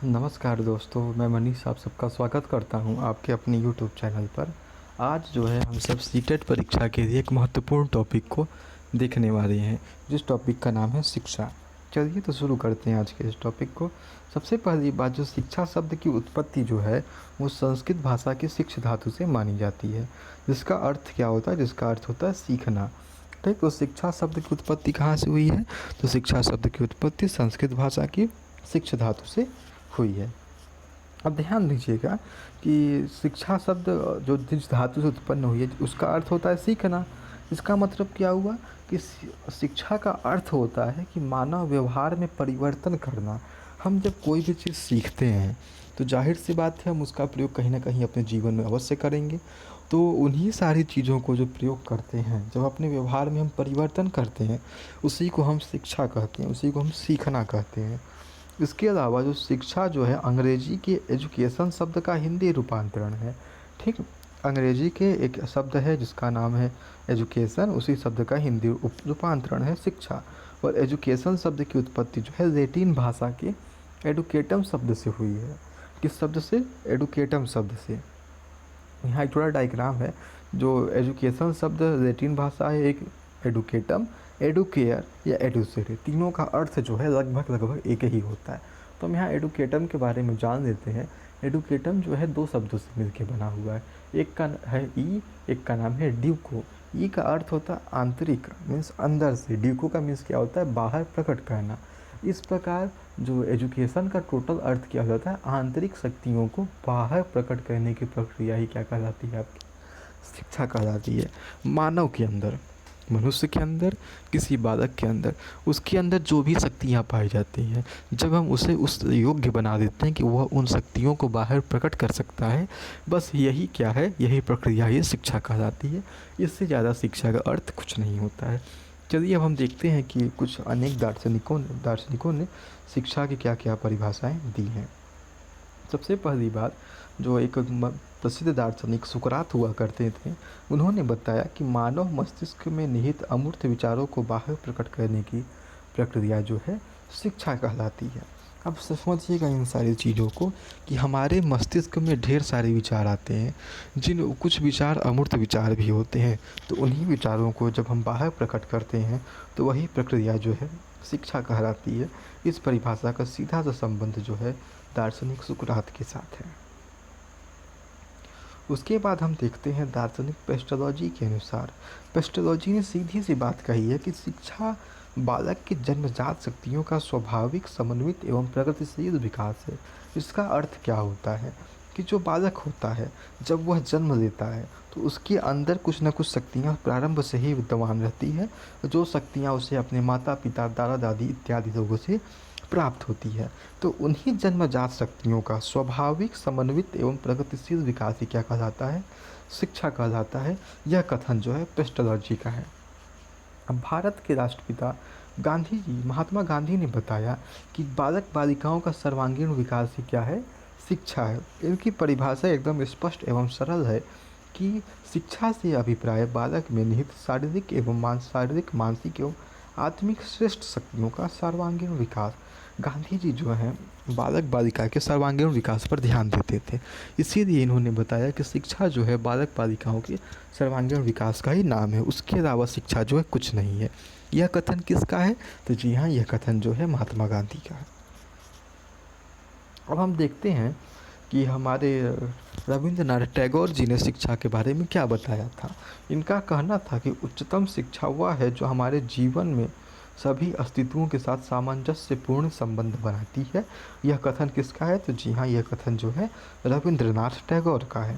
नमस्कार दोस्तों, मैं मनीष आप सबका स्वागत करता हूं आपके अपने यूट्यूब चैनल पर। आज जो है हम सब सीटेट परीक्षा के लिए एक महत्वपूर्ण टॉपिक को देखने वाले हैं, जिस टॉपिक का नाम है शिक्षा। चलिए तो शुरू करते हैं आज के इस टॉपिक को। सबसे पहली बात, जो शिक्षा शब्द की उत्पत्ति जो है वो संस्कृत भाषा के शिक्ष धातु से मानी जाती है, जिसका अर्थ क्या होता है? जिसका अर्थ होता है सीखना। ठीक, तो शिक्षा शब्द की उत्पत्ति कहाँ से हुई है? तो शिक्षा शब्द की उत्पत्ति संस्कृत भाषा की शिक्ष धातु से हुई है। अब ध्यान दीजिएगा कि शिक्षा शब्द जो जिस धातु से उत्पन्न हुई है उसका अर्थ होता है सीखना। इसका मतलब क्या हुआ कि शिक्षा का अर्थ होता है कि मानव व्यवहार में परिवर्तन करना। हम जब कोई भी चीज़ सीखते हैं तो जाहिर सी बात है हम उसका प्रयोग कहीं ना कहीं अपने जीवन में अवश्य करेंगे। तो उन्हीं सारी चीज़ों को जो प्रयोग करते हैं, जब अपने व्यवहार में हम परिवर्तन करते हैं, उसी को हम शिक्षा कहते हैं, उसी को हम सीखना कहते हैं। इसके अलावा जो शिक्षा जो है अंग्रेजी के एजुकेशन शब्द का हिंदी रूपांतरण है। ठीक, अंग्रेजी के एक शब्द है जिसका नाम है एजुकेशन, उसी शब्द का हिंदी रूपांतरण है शिक्षा। और एजुकेशन शब्द की उत्पत्ति जो है लैटिन भाषा के एडुकेटम शब्द से हुई है। किस शब्द से? एडुकेटम शब्द से। यहाँ एक थोड़ा डायग्राम है। जो एजुकेशन शब्द लैटिन भाषा है, एक एडुकेटम, एडुकेयर या एडुसेरे, तीनों का अर्थ जो है लगभग एक ही होता है। तो हम यहाँ एडुकेटम के बारे में जान लेते हैं। एडुकेटम जो है दो शब्दों से मिलकर बना हुआ है। एक का है ई, एक का नाम है ड्यूको। ई का अर्थ होता है आंतरिक, मीन्स अंदर से। ड्यूको का मीन्स क्या होता है? बाहर प्रकट करना। इस प्रकार जो एजुकेशन का टोटल अर्थ क्या होता है? आंतरिक शक्तियों को बाहर प्रकट करने की प्रक्रिया ही क्या कहलाती है? आपकी शिक्षा कहलाती है। मानव के अंदर, मनुष्य के अंदर, किसी बालक के अंदर, उसके अंदर जो भी शक्तियाँ पाई जाती हैं, जब हम उसे उस योग्य बना देते हैं कि वह उन शक्तियों को बाहर प्रकट कर सकता है, बस यही क्या है? यही प्रक्रिया ही शिक्षा कहलाती है। इससे ज़्यादा शिक्षा का अर्थ कुछ नहीं होता है। चलिए अब हम देखते हैं कि कुछ अनेक दार्शनिकों ने शिक्षा की क्या क्या परिभाषाएं दी हैं। सबसे पहली बात, जो एक प्रसिद्ध दार्शनिक सुकरात हुआ करते थे, उन्होंने बताया कि मानव मस्तिष्क में निहित अमूर्त विचारों को बाहर प्रकट करने की प्रक्रिया जो है शिक्षा कहलाती है। अब समझिएगा इन सारी चीज़ों को कि हमारे मस्तिष्क में ढेर सारे विचार आते हैं, जिन कुछ विचार अमूर्त विचार भी होते हैं। तो उन्हीं विचारों को जब हम बाहर प्रकट करते हैं तो वही प्रक्रिया जो है शिक्षा कहलाती है। इस परिभाषा का सीधा सा संबंध जो है दार्शनिक सुकरात के साथ है। उसके बाद हम देखते हैं दार्शनिक पेस्टोलॉजी के अनुसार। पेस्टोलॉजी ने सीधी सी बात कही है कि शिक्षा बालक की जन्मजात शक्तियों का स्वाभाविक, समन्वित एवं प्रगतिशील विकास है। इसका अर्थ क्या होता है कि जो बालक होता है जब वह जन्म लेता है तो उसके अंदर कुछ न कुछ शक्तियाँ प्रारंभ से ही विद्यमान रहती है, जो शक्तियाँ उसे अपने माता पिता, दादा दादी इत्यादि लोगों से प्राप्त होती है। तो उन्हीं जन्मजात शक्तियों का स्वाभाविक, समन्वित एवं प्रगतिशील विकास ही क्या कहलाता है? शिक्षा कहलाता है। यह कथन जो है पेस्टोलॉजी का है। अब भारत के राष्ट्रपिता गांधी जी, महात्मा गांधी ने बताया कि बालक बालिकाओं का सर्वांगीण विकास ही क्या है? शिक्षा है। इनकी परिभाषा एकदम स्पष्ट एवं सरल है कि शिक्षा से अभिप्राय बालक में निहित शारीरिक, मानसिक एवं आत्मिक श्रेष्ठ शक्तियों का सर्वांगीण विकास। गांधी जी जो हैं बालक बालिका के सर्वांगीण विकास पर ध्यान देते थे, इसीलिए इन्होंने बताया कि शिक्षा जो है बालक बालिकाओं के सर्वांगीण विकास का ही नाम है, उसके अलावा शिक्षा जो है कुछ नहीं है। यह कथन किसका है? तो जी हाँ, यह कथन जो है महात्मा गांधी का है। अब हम देखते हैं कि हमारे रविंद्रनाथ टैगोर जी ने शिक्षा के बारे में क्या बताया था। इनका कहना था कि उच्चतम शिक्षा वह है जो हमारे जीवन में सभी अस्तित्वों के साथ सामंजस्यपूर्ण संबंध बनाती है। यह कथन किसका है? तो जी हाँ, यह कथन जो है रविंद्रनाथ टैगोर का है।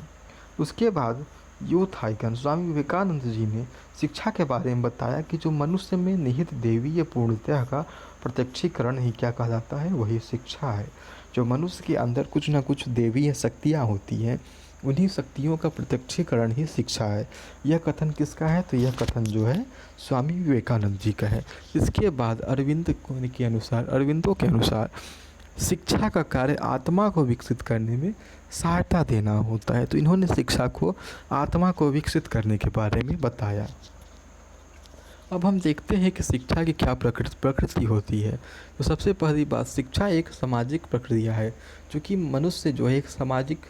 उसके बाद यूथ आइकन स्वामी विवेकानंद जी ने शिक्षा के बारे में बताया कि जो मनुष्य में निहित दैवीय पूर्णतः का प्रत्यक्षीकरण ही क्या कहलाता है? वही शिक्षा है। जो मनुष्य के अंदर कुछ ना कुछ दैवीय शक्तियाँ होती हैं, उन्हीं शक्तियों का प्रत्यक्षीकरण ही शिक्षा है। यह कथन किसका है? तो यह कथन जो है स्वामी विवेकानंद जी का है। इसके बाद अरविंदों के अनुसार शिक्षा का कार्य आत्मा को विकसित करने में सहायता देना होता है। तो इन्होंने शिक्षा को आत्मा को विकसित करने के बारे में बताया। अब हम देखते हैं कि शिक्षा की क्या प्रकृति होती है। तो सबसे पहली बात, शिक्षा एक सामाजिक प्रक्रिया है, क्योंकि मनुष्य जो है एक सामाजिक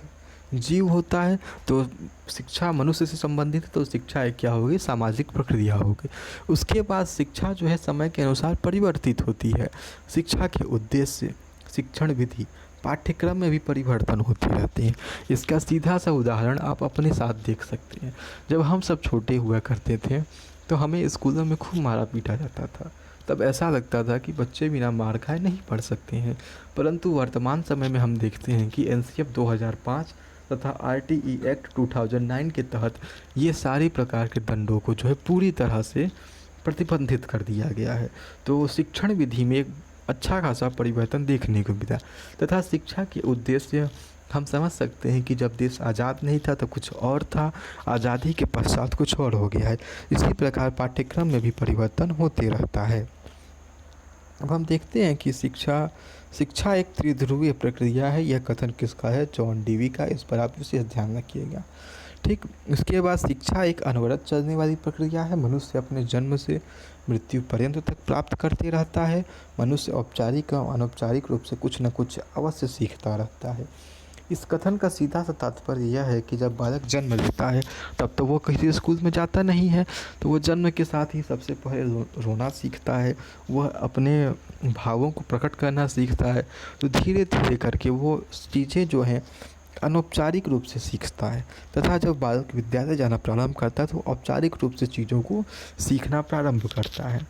जीव होता है। तो शिक्षा मनुष्य से संबंधित है, तो शिक्षा एक क्या होगी, सामाजिक प्रक्रिया होगी। उसके बाद शिक्षा जो है समय के अनुसार परिवर्तित होती है। शिक्षा के उद्देश्य, शिक्षण विधि, पाठ्यक्रम में भी परिवर्तन होते रहते हैं। इसका सीधा सा उदाहरण आप अपने साथ देख सकते हैं। जब हम सब छोटे हुआ करते थे तो हमें स्कूलों में खूब मारा पीटा जाता था। तब ऐसा लगता था कि बच्चे बिना मार खाए नहीं पढ़ सकते हैं। परंतु वर्तमान समय में हम देखते हैं कि एनसीएफ 2005 तथा आरटीई एक्ट 2009 के तहत ये सारी प्रकार के दंडों को जो है पूरी तरह से प्रतिबंधित कर दिया गया है। तो शिक्षण विधि में एक अच्छा खासा परिवर्तन देखने को मिला। तथा शिक्षा के उद्देश्य हम समझ सकते हैं कि जब देश आज़ाद नहीं था तो कुछ और था, आज़ादी के पश्चात कुछ और हो गया है। इसी प्रकार पाठ्यक्रम में भी परिवर्तन होते रहता है। अब हम देखते हैं कि शिक्षा एक त्रिध्रुवीय प्रक्रिया है। यह कथन किसका है, जॉन डीवी का। इस पर आप विशेष ध्यान रखिएगा। ठीक, इसके बाद शिक्षा एक अनवरत चलने वाली प्रक्रिया है। मनुष्य अपने जन्म से मृत्यु पर्यंत तक प्राप्त करते रहता है। मनुष्य औपचारिक और अनौपचारिक रूप से कुछ न कुछ अवश्य सीखता रहता है। इस कथन का सीधा सा तात्पर्य यह है कि जब बालक जन्म लेता है तब तो वो किसी स्कूल में जाता नहीं है, तो वो जन्म के साथ ही सबसे पहले रोना सीखता है, वह अपने भावों को प्रकट करना सीखता है। तो धीरे धीरे करके वो चीज़ें जो हैं अनौपचारिक रूप से सीखता है। तथा जब बालक विद्यालय जाना प्रारंभ करता है तो औपचारिक रूप से चीज़ों को सीखना प्रारंभ करता है।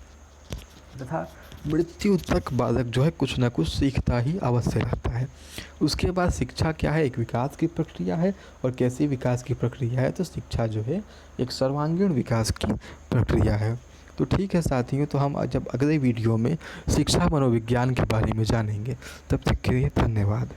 तथा मृत्यु तक बालक जो है कुछ ना कुछ सीखता ही अवश्य रहता है। उसके बाद शिक्षा क्या है, एक विकास की प्रक्रिया है। और कैसी विकास की प्रक्रिया है, तो शिक्षा जो है एक सर्वांगीण विकास की प्रक्रिया है। तो ठीक है साथियों, तो हम जब अगले वीडियो में शिक्षा मनोविज्ञान के बारे में जानेंगे। तब तक के लिए धन्यवाद।